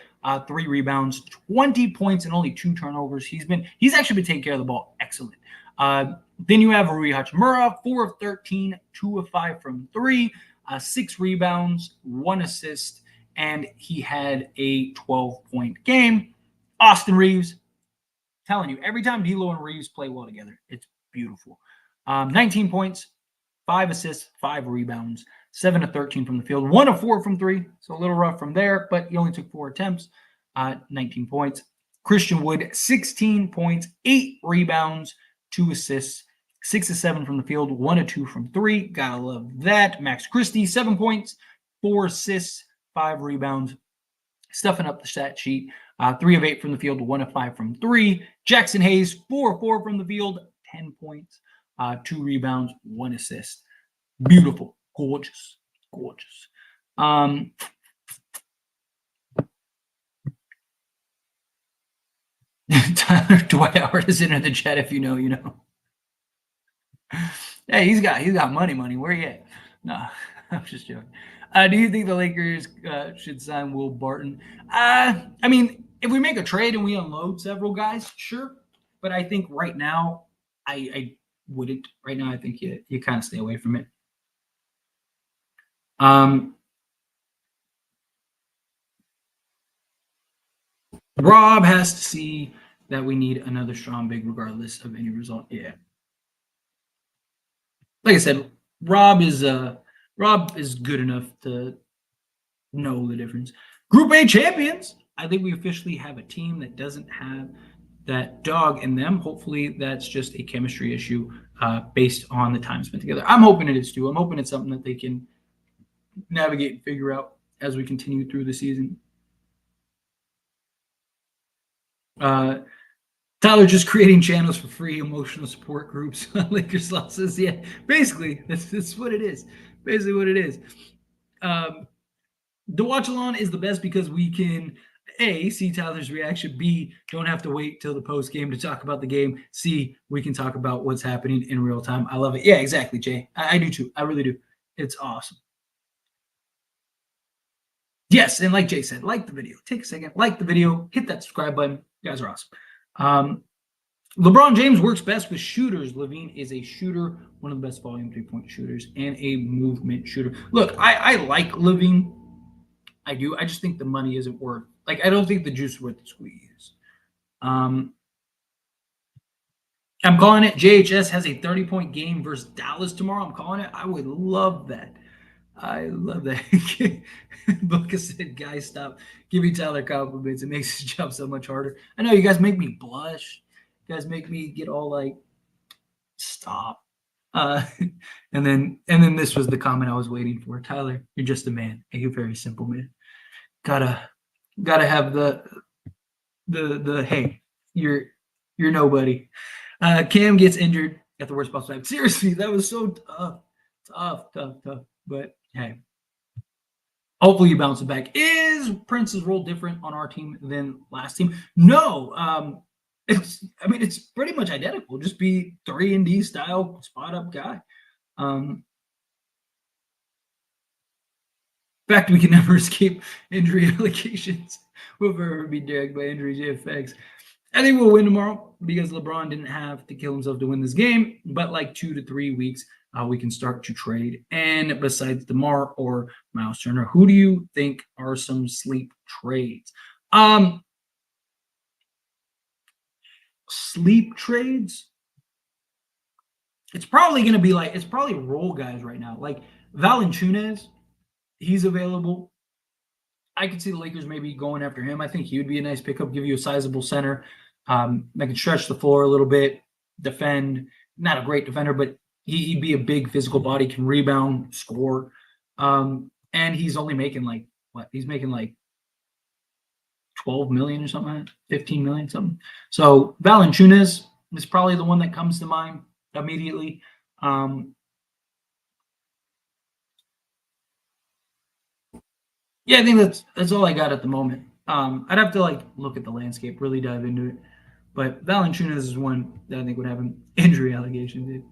3 rebounds, 20 points, and only 2 turnovers. He's actually been taking care of the ball excellent. Then you have Rui Hachimura, 4 of 13, 2 of 5 from 3, 6 rebounds, 1 assist, and he had a 12-point game. Austin Reeves, telling you, every time D'Lo and Reeves play well together, it's beautiful. 19 points, 5 assists, 5 rebounds, 7 of 13 from the field, 1 of 4 from 3, so a little rough from there, but he only took 4 attempts, 19 points. Christian Wood, 16 points, 8 rebounds, 2 assists, 6 of 7 from the field, 1 of 2 from 3. Gotta love that. Max Christie, 7 points, 4 assists, 5 rebounds, stuffing up the stat sheet. 3 of 8 from the field, 1 of 5 from 3. Jackson Hayes, 4 of 4 from the field, 10 points, 2 rebounds, 1 assist. Beautiful. Gorgeous. Tyler Dwight Howard is in the chat. If you know, you know. Hey, he's got money. Where you at? No, I'm just joking. Do you think the Lakers should sign Will Barton? I mean, if we make a trade and we unload several guys, sure. But I think right now, I wouldn't. Right now, I think you kind of stay away from it. Rob has to see that we need another strong big regardless of any result. Yeah. Like I said, Rob is good enough to know the difference. Group A champions. I think we officially have a team that doesn't have that dog in them. Hopefully that's just a chemistry issue based on the time spent together. I'm hoping it is too. I'm hoping it's something that they can navigate and figure out as we continue through the season. Tyler just creating channels for free emotional support groups on Lakers losses. Yeah, basically, that's what it is. Basically, what it is. The watch along is the best because we can A, see Tyler's reaction, B, don't have to wait till the post game to talk about the game, C, we can talk about what's happening in real time. I love it. Yeah, exactly, Jay. I do too. I really do. It's awesome. Yes, and like Jay said, like the video. Take a second, like the video, hit that subscribe button. You guys are awesome. LeBron James works best with shooters. LaVine is a shooter, one of the best volume three-point shooters, and a movement shooter. Look, I like LaVine. I do. I just think the money isn't worth. Like, I don't think the juice is worth the squeeze. Um, I'm calling it. JHS has a 30-point game versus Dallas tomorrow. I'm calling it. I would love that. I love that. Booker said, guys, stop giving Tyler compliments. It makes his job so much harder. I know you guys make me blush. You guys make me get all like, stop. Uh, and then this was the comment I was waiting for. Tyler, you're just a man. You're a very simple man. Gotta have the hey, you're nobody. Cam gets injured at the worst possible time. Seriously, that was so tough. But hey, hopefully you bounce it back. Is Prince's role different on our team than last team? No. It's pretty much identical. Just be 3-and-D style spot up guy. In fact, we can never escape injury allegations. We'll forever be dragged by injury JFX. I think we'll win tomorrow because LeBron didn't have to kill himself to win this game. But like 2 to 3 weeks, we can start to trade. And besides DeMar or Miles Turner, who do you think are some sleep trades? Sleep trades? It's probably going to be it's probably role guys right now. Like Valanciunas, he's available. I could see the Lakers maybe going after him. I think he would be a nice pickup, give you a sizable center that can stretch the floor a little bit, defend. Not a great defender, but he'd be a big physical body, can rebound, score. And he's only making he's making 12 million or something, 15 million, something. So Valanciunas is probably the one that comes to mind immediately. Yeah, I think that's all I got at the moment. I'd have to look at the landscape, really dive into it. But Valanciunas is one that I think would have an injury allegation, dude.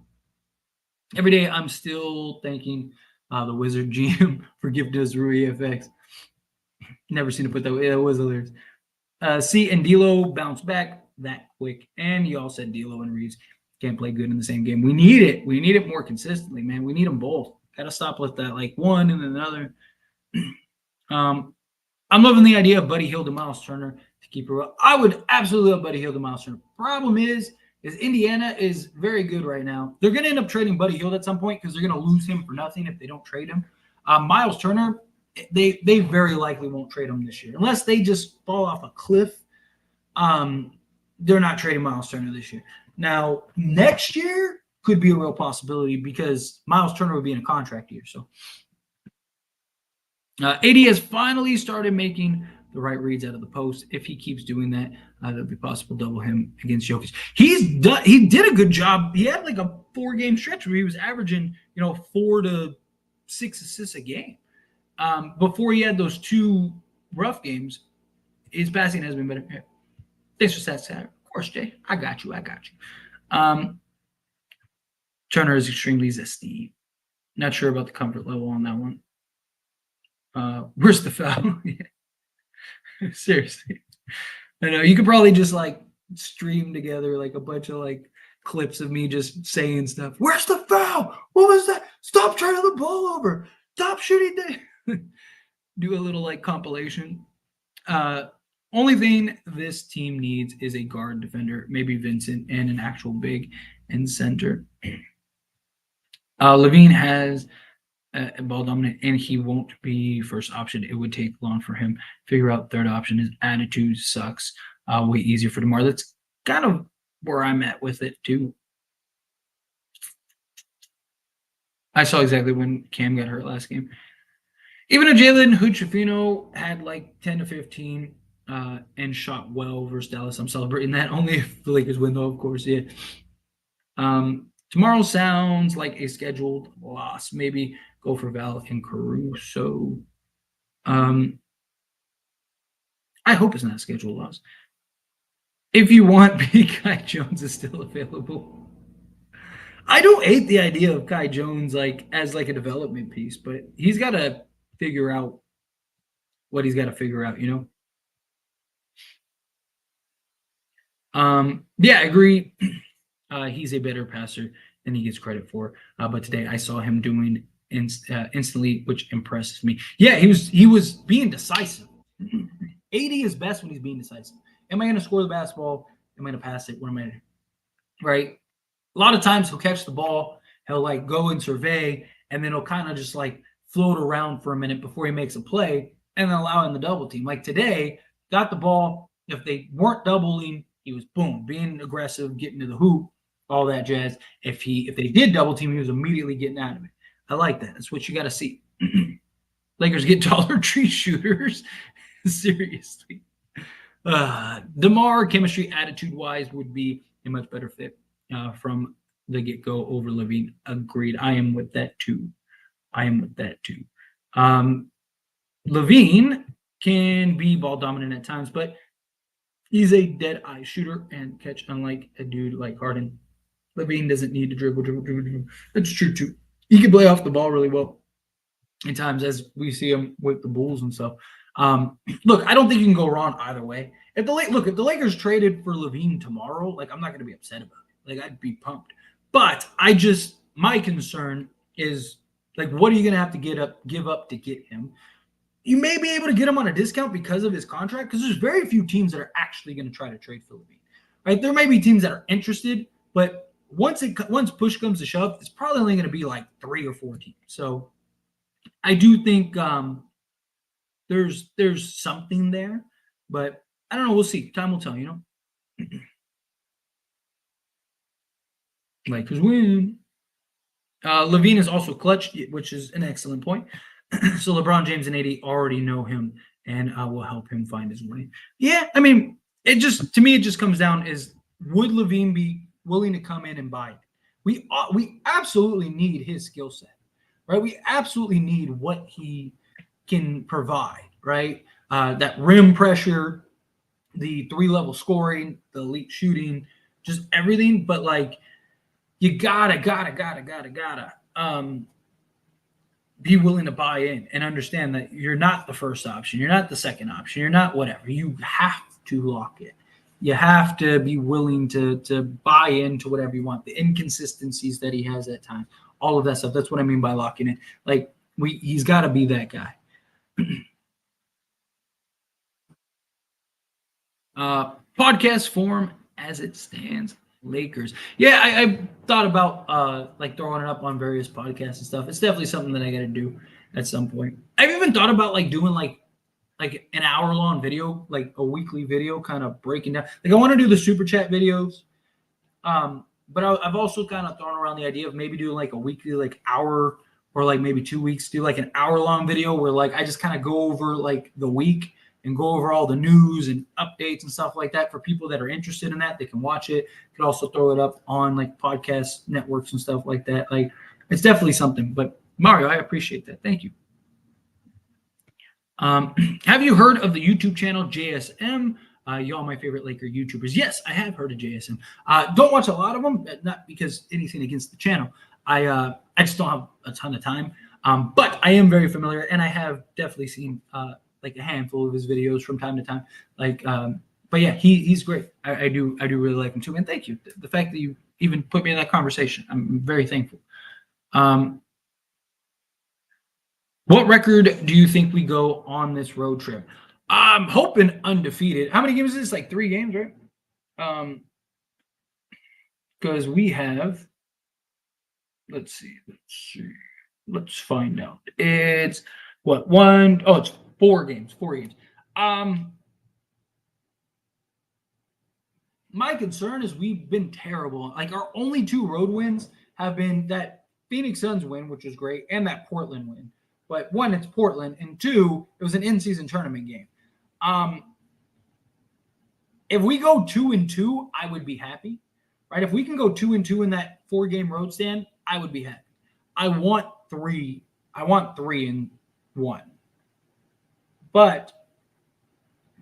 Every day I'm still thanking the Wizard GM for gifting us Rui FX. Never seen it put that way. That was hilarious. C and D'Lo bounce back that quick. And you all said D'Lo and Reeves can't play good in the same game. We need it. We need it more consistently, man. We need them both. Got to stop with that one and then another. I'm loving the idea of Buddy Hield and Miles Turner to keep her up. I would absolutely love Buddy Hield and Miles Turner. Problem is Indiana is very good right now. They're going to end up trading Buddy Hield at some point because they're going to lose him for nothing if they don't trade him. Miles Turner, they very likely won't trade him this year unless they just fall off a cliff. They're not trading Miles Turner this year. Now, next year could be a real possibility because Miles Turner would be in a contract year. So AD has finally started making the right reads out of the post. If he keeps doing that, there'll be possible double him against Jokic. He did a good job. He had a 4-game stretch where he was averaging 4 to 6 assists a game. Before he had those 2 rough games, his passing has been better. Yeah. Thanks for that, Saturday. Of course, Jay. I got you. Turner is extremely zesty. Not sure about the comfort level on that one. Where's the foul? Seriously. I know you could probably just stream together a bunch of clips of me just saying stuff. Where's the foul? What was that? Stop turning the ball over. Stop shooting there. Do a little compilation. Only thing this team needs is a guard defender, maybe Vincent, and an actual big and center. LaVine has ball dominant, and he won't be first option. It would take long for him. Figure out third option. His attitude sucks. Way easier for DeMar. That's kind of where I'm at with it too. I saw exactly when Cam got hurt last game. Even if Jalen Hood-Schifino had 10 to 15, and shot well versus Dallas. I'm celebrating that only if the Lakers win, though, of course. Yeah. Tomorrow sounds like a scheduled loss. Maybe go for Val and Caruso. I hope it's not a scheduled loss. If you want, Kai Jones is still available. I don't hate the idea of Kai Jones like as like a development piece, but he's got to figure out what he's got to figure out, you know. Yeah, I agree. He's a better passer than he gets credit for. But today I saw him doing instantly, which impresses me. Yeah, he was being decisive. AD is best when he's being decisive. Am I going to score the basketball? Am I going to pass it? What am I going to do? Right? A lot of times he'll catch the ball, he'll like go and survey, and then he'll kind of just like float around for a minute before he makes a play and then allow in the double team. Like today, got the ball. If they weren't doubling, he was boom, being aggressive, getting to the hoop, all that jazz. If they did double team, he was immediately getting out of it. I like that. That's what you got to see. Lakers get Dollar Tree shooters. Seriously. DeMar, chemistry, attitude-wise, would be a much better fit from the get-go over LaVine. Agreed. I am with that too. LaVine can be ball dominant at times, but he's a dead-eye shooter and catch, unlike a dude like Harden. LaVine doesn't need to dribble. That's true too. He can play off the ball really well in times, as we see him with the Bulls and stuff. Look, I don't think you can go wrong either way. If the Lakers traded for LaVine tomorrow, like I'm not going to be upset about it. Like I'd be pumped. But my concern is like, what are you going to have to give up to get him? You may be able to get him on a discount because of his contract, because there's very few teams that are actually going to try to trade for LaVine. Right? There may be teams that are interested, but once push comes to shove, it's probably only going to be like 3 or 4 teams. So I do think there's something there, but I don't know. We'll see. Time will tell, you know. Lakers win. LaVine is also clutch, which is an excellent point. So LeBron James and AD already know him and will help him find his way. Yeah, I mean, it just comes down is, would LaVine be willing to come in and buy it? We absolutely need his skill set, right? We absolutely need what he can provide, right? That rim pressure, the 3-level scoring, the elite shooting, just everything. But like, you gotta be willing to buy in and understand that you're not the first option, you're not the second option, you're not whatever. You have to lock it. You have to be willing to buy into whatever you want. The inconsistencies that he has at times, all of that stuff. That's what I mean by locking in. Like he's got to be that guy. Podcast form as it stands. Lakers. Yeah, I thought about like throwing it up on various podcasts and stuff. It's definitely something that I got to do at some point. I've even thought about like doing like an hour-long video, like a weekly video, kind of breaking down. Like I want to do the super chat videos, but I've also kind of thrown around the idea of maybe doing like a weekly, like hour, or like maybe 2 weeks, do like an hour-long video where like I just kind of go over like the week and go over all the news and updates and stuff like that for people that are interested in that. They can watch it. Could also throw it up on like podcast networks and stuff like that. Like it's definitely something. But Mario, I appreciate that. Thank you. Have you heard of the YouTube channel JSM? Y'all my favorite Laker YouTubers. Yes, I have heard of JSM. Don't watch a lot of them, not because anything against the channel. I just don't have a ton of time. But I am very familiar, and I have definitely seen like a handful of his videos from time to time. Like, but yeah, he's great. I do really like him too. And thank you. The fact that you even put me in that conversation, I'm very thankful. What record do you think we go on this road trip? I'm hoping undefeated. How many games is this? Like 3 games, right? Because we have, let's see. Let's find out. It's what, one? Oh, it's 4 games. 4 games. My concern is we've been terrible. Like our only 2 road wins have been that Phoenix Suns win, which was great, and that Portland win. But 1, it's Portland, and 2, it was an in-season tournament game. if we go 2-2, I would be happy, right? If we can go 2-2 in that 4-game road stand, I would be happy. I want 3. I want 3-1, but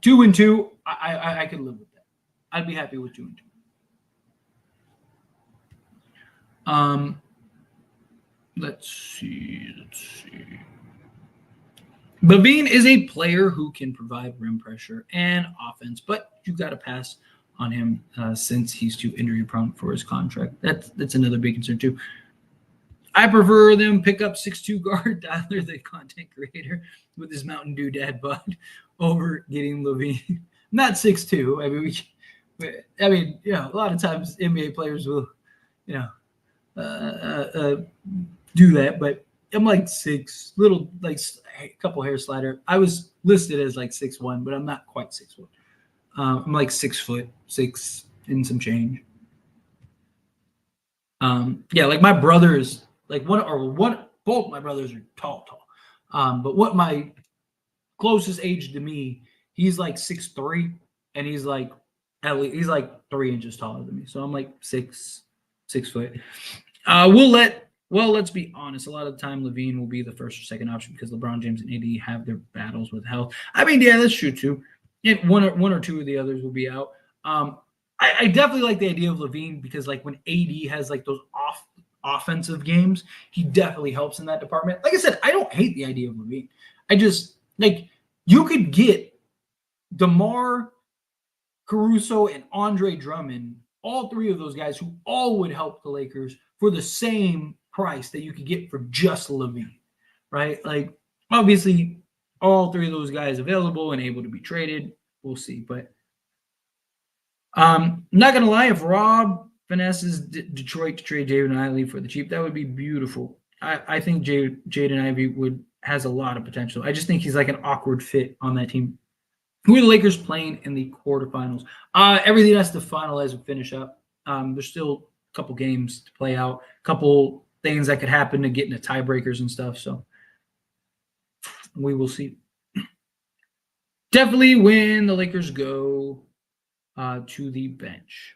2-2, I could live with that. I'd be happy with 2-2. Let's see. LaVine is a player who can provide rim pressure and offense, but you got to pass on him since he's too injury prone for his contract. That's another big concern too. I prefer them pick up 6'2" guard Tyler, the content creator, with his Mountain Dew dad bod, over getting LaVine. Not 6'2". I mean, a lot of times NBA players will, do that, but I'm like 6, little, like a couple hair slider. I was listed as like 6'1", but I'm not quite 6'1". I'm like 6 foot, 6 and some change. Like my brothers, like both my brothers are tall. But what my closest age to me, he's like 6'3", and he's like 3 inches taller than me. So I'm like 6 foot. Let's be honest. A lot of the time, LaVine will be the first or second option because LeBron James and AD have their battles with health. I mean, yeah, that's true too. One or two of the others will be out. I definitely like the idea of LaVine because, like, when AD has like those offensive games, he definitely helps in that department. Like I said, I don't hate the idea of LaVine. I just like you could get DeMar, Caruso, and Andre Drummond, all 3 of those guys who all would help the Lakers for the same price that you could get for just LaVine, right? Like, obviously, all 3 of those guys available and able to be traded. We'll see. But I'm not going to lie, if Rob finesses Detroit to trade Jaden Ivey for the cheap, that would be beautiful. I think Jaden Ivey has a lot of potential. I just think he's like an awkward fit on that team. Who are the Lakers playing in the quarterfinals? Everything has to finalize and finish up. There's still a couple games to play out, a couple things that could happen to get into tiebreakers and stuff. So we will see. Definitely when the Lakers go to the bench.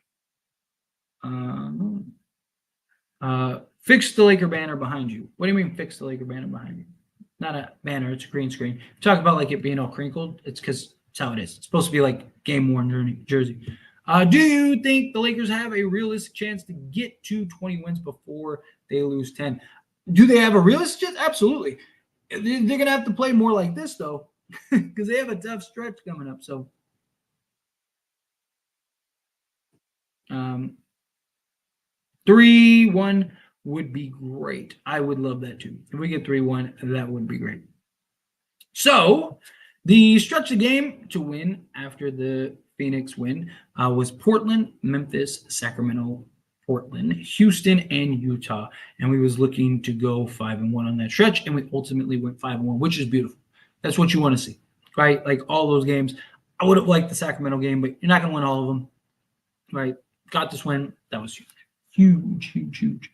Fix the Laker banner behind you. What do you mean fix the Laker banner behind you? Not a banner, it's a green screen. Talk about like it being all crinkled. It's because it's how it is. It's supposed to be like game-worn jersey. Do you think the Lakers have a realistic chance to get to 20 wins before they lose 10? Do they have a realistic chance? Absolutely. They're going to have to play more like this, though, because they have a tough stretch coming up. So, 3-1 would be great. I would love that, too. If we get 3-1, that would be great. So, the stretch of game to win after the Phoenix win was Portland, Memphis, Sacramento, Portland, Houston, and Utah. And we was looking to go 5-1 on that stretch, and we ultimately went 5-1, which is beautiful. That's what you want to see, right? Like all those games. I would have liked the Sacramento game, but you're not going to win all of them, right? Got this win. That was huge.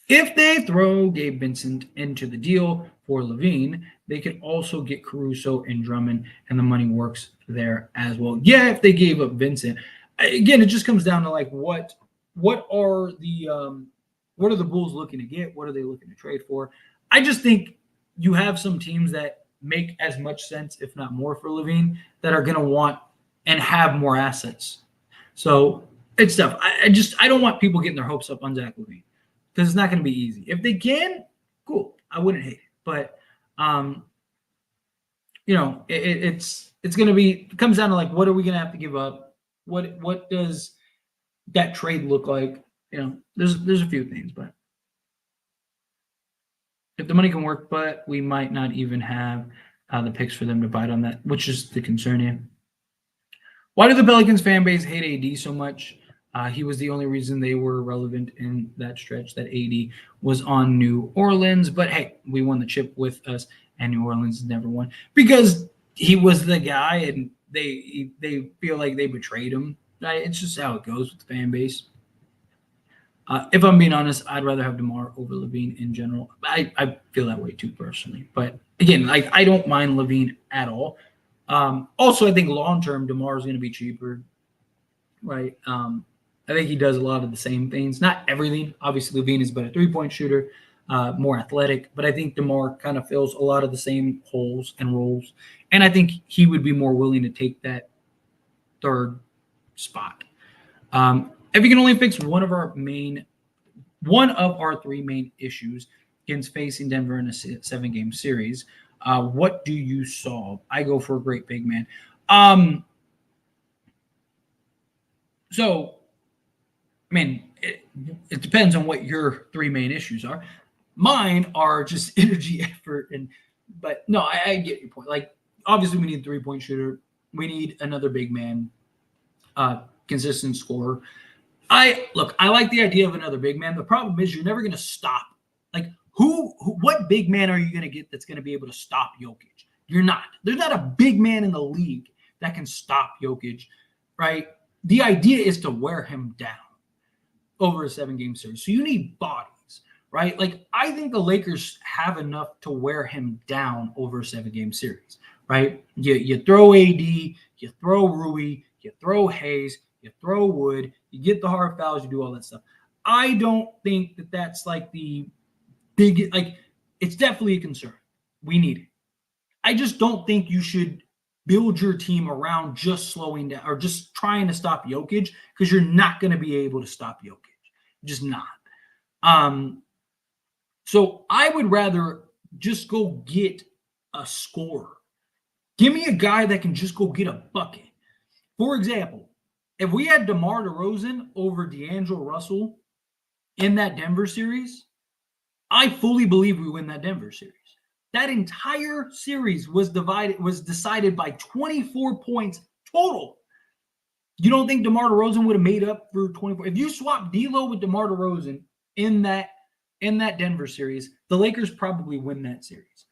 If they throw Gabe Vincent into the deal for LaVine, they could also get Caruso and Drummond, and the money works there as well. Yeah, if they gave up Vincent. Again, it just comes down to like what are the Bulls looking to get? What are they looking to trade for? I just think you have some teams that make as much sense, if not more, for LaVine that are going to want and have more assets. So it's tough. I don't want people getting their hopes up on Zach LaVine because it's not going to be easy. If they can, cool. I wouldn't hate it, but it's going to be. It comes down to like, what are we going to have to give up? What does that trade look like? There's a few things, but if the money can work, but we might not even have the picks for them to bite on that, which is the concern here. Why do the Pelicans fan base hate AD so much? He was the only reason they were relevant in that stretch that AD was on New Orleans. But hey, we won the chip with us, and New Orleans never won because he was the guy, and they feel like they betrayed him. Right? It's just how it goes with the fan base. If I'm being honest, I'd rather have DeMar over LaVine in general. I feel that way too personally. But again, like I don't mind LaVine at all. Also, I think long-term, DeMar is going to be cheaper, right? I think he does a lot of the same things. Not everything. Obviously, LaVine is a better three-point shooter, more athletic, but I think DeMar kind of fills a lot of the same holes and roles. And I think he would be more willing to take that third spot. If you can only fix one of our three main issues against facing Denver in a 7-game series, what do you solve? I go for a great big man. So, I mean, it depends on what your three main issues are. Mine are just energy, effort, but no, I get your point. Like, obviously, we need a 3-point shooter. We need another big man, consistent scorer. I like the idea of another big man. The problem is you're never going to stop. Like, what big man are you going to get that's going to be able to stop Jokic? You're not. There's not a big man in the league that can stop Jokic, right? The idea is to wear him down over a 7-game series. So you need bodies, right? Like, I think the Lakers have enough to wear him down over a 7-game series, right? You throw AD, you throw Rui, you throw Hayes, you throw Wood, you get the hard fouls, you do all that stuff. I don't think that that's like the big, like, it's definitely a concern. We need it. I just don't think you should build your team around just slowing down or just trying to stop Jokic, because you're not going to be able to stop Jokic. Just not. So I would rather just go get a scorer. Give me a guy that can just go get a bucket. For example, if we had DeMar DeRozan over D'Angelo Russell in that Denver series, I fully believe we win that Denver series. That entire series was decided by 24 points total. You don't think DeMar DeRozan would have made up for 24? If you swap D'Lo with DeMar DeRozan in that Denver series, the Lakers probably win that series.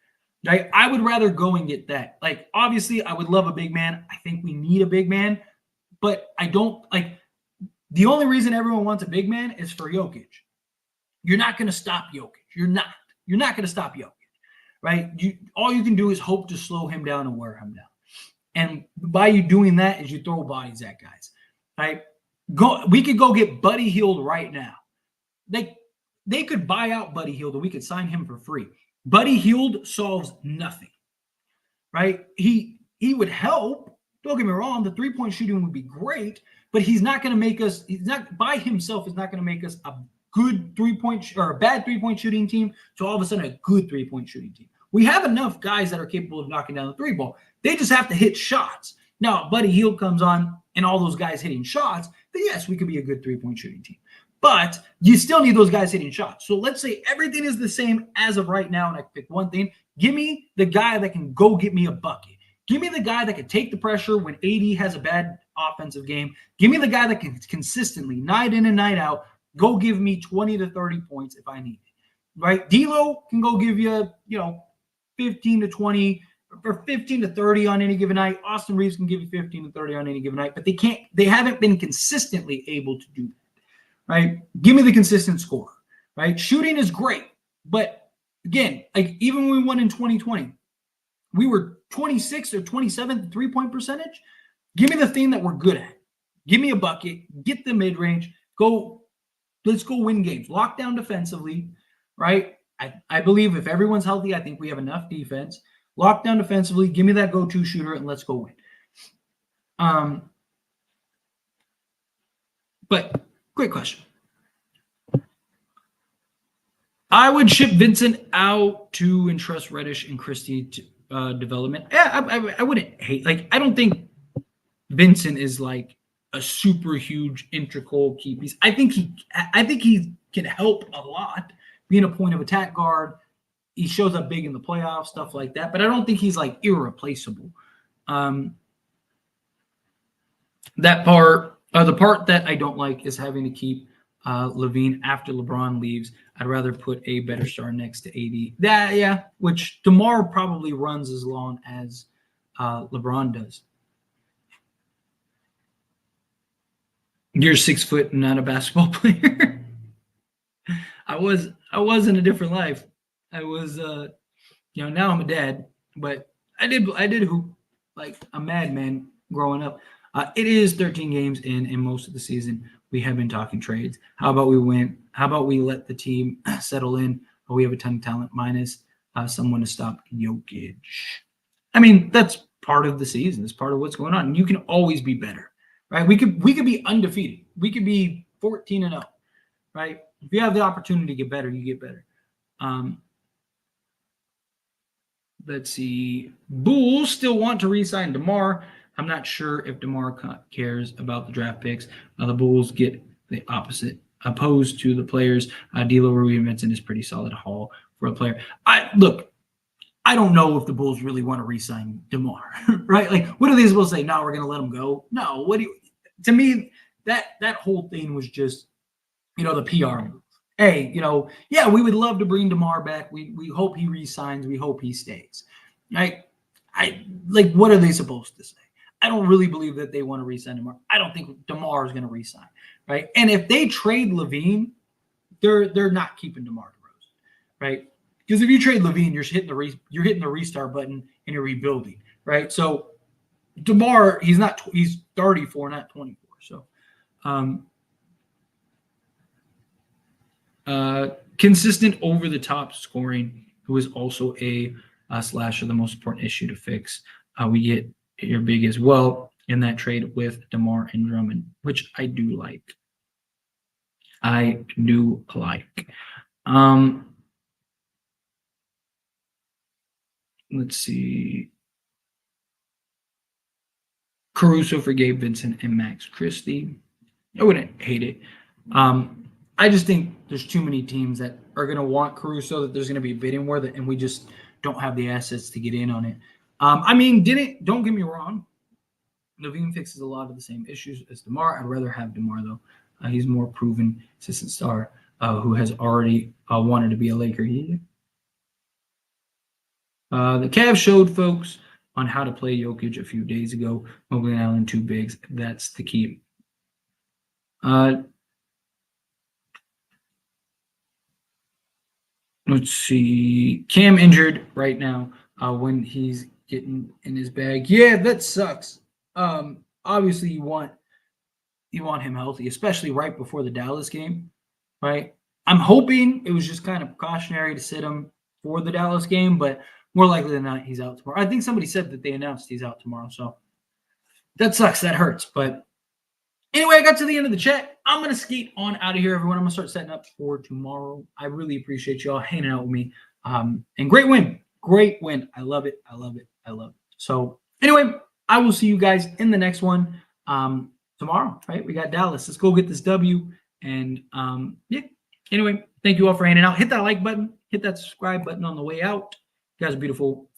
Right? I would rather go and get that. Like, obviously, I would love a big man. I think we need a big man, but I don't like. The only reason everyone wants a big man is for Jokic. You're not going to stop Jokic. You're not going to stop Jokic. Right? All you can do is hope to slow him down and wear him down. And by you doing that is you throw bodies at guys. Right? We could go get Buddy Hield right now. They could buy out Buddy Hield and we could sign him for free. Buddy Hield solves nothing. Right? He would help. Don't get me wrong, the 3-point shooting would be great, but he's not going to make us, he's not by himself is not going to make us a good 3-point or a bad 3-point shooting team to all of a sudden a good 3-point shooting team. We have enough guys that are capable of knocking down the 3 ball. They just have to hit shots. Now, Buddy Hield comes on and all those guys hitting shots, then yes, we could be a good 3-point shooting team. But you still need those guys hitting shots. So let's say everything is the same as of right now, and I pick one thing. Give me the guy that can go get me a bucket. Give me the guy that can take the pressure when AD has a bad offensive game. Give me the guy that can consistently, night in and night out, go give me 20 to 30 points if I need it. Right? D'Lo can go give you, 15 to 20 or 15 to 30 on any given night. Austin Reeves can give you 15 to 30 on any given night, but they haven't been consistently able to do that. Right? Give me the consistent score. Right? Shooting is great, but again, like even when we won in 2020, we were 26th or 27th 3-point percentage. Give me the thing that we're good at. Give me a bucket. Get the mid-range. Let's go win games. Lock down defensively, right? I believe if everyone's healthy, I think we have enough defense. Lock down defensively. Give me that go-to shooter, and let's go win. But great question. I would ship Vincent out to entrust Reddish and Christie to development. Yeah, I wouldn't hate. Like, I don't think Vincent is like a super huge integral key piece. I think he can help a lot, being a point of attack guard. He shows up big in the playoffs, stuff like that. But I don't think he's like irreplaceable. That part, the part that I don't like is having to keep LaVine after LeBron leaves. I'd rather put a better star next to AD. Which DeMar probably runs as long as LeBron does. You're 6 foot and not a basketball player. I was in a different life. I was now I'm a dad, but I did hoop. like a madman growing up. It is 13 games in most of the season. We have been talking trades. How about we win? How about we let the team settle in? We have a ton of talent minus someone to stop Jokic. I mean, that's part of the season. It's part of what's going on. And you can always be better, right? We could be undefeated. We could be 14-0, right? If you have the opportunity to get better, you get better. Let's see. Bulls still want to re-sign DeMar. I'm not sure if DeMar cares about the draft picks. The Bulls get the opposite, opposed to the players. D'Lo Rubio-Vincent is pretty solid haul for a player. I don't know if the Bulls really want to re-sign DeMar, right? Like, what are they supposed to say? No, we're going to let him go. No, what do you? To me, that whole thing was just, the PR move. Hey, yeah, we would love to bring DeMar back. We hope he re-signs. We hope he stays. Right? What are they supposed to say? I don't really believe that they want to re-sign DeMar. I don't think DeMar is going to re-sign. Right? And if they trade LaVine, they're not keeping DeMar DeRozan. Right? Because if you trade LaVine, you're hitting the restart button and you're rebuilding. Right? So DeMar, he's 34, not 24. So consistent over-the-top scoring, who is also a slasher, the most important issue to fix. We get your big as well in that trade with DeMar and Drummond, which I do like. Let's see. Caruso for Gabe Vincent and Max Christie. I wouldn't hate it. I just think there's too many teams that are going to want Caruso, that there's going to be a bidding war, and we just don't have the assets to get in on it. Don't get me wrong. LaVine fixes a lot of the same issues as DeMar. I'd rather have DeMar, though. He's more proven assistant star who has already wanted to be a Laker. The Cavs showed folks on how to play Jokic a few days ago. Mobley and Allen, two bigs. That's the key. Let's see. Cam injured right now when he's getting in his bag. Yeah, that sucks. Obviously, you want him healthy, especially right before the Dallas game, right? I'm hoping it was just kind of precautionary to sit him for the Dallas game, but more likely than not, he's out tomorrow. I think somebody said that they announced he's out tomorrow, so that sucks. That hurts. But anyway, I got to the end of the chat. I'm going to skeet on out of here, everyone. I'm going to start setting up for tomorrow. I really appreciate you all hanging out with me. And great win. Great win. I love it. I love it. I love it. So anyway, I will see you guys in the next one tomorrow, right? We got Dallas. Let's go get this W. And yeah. Anyway, thank you all for hanging out. Hit that like button. Hit that subscribe button on the way out. You guys are beautiful.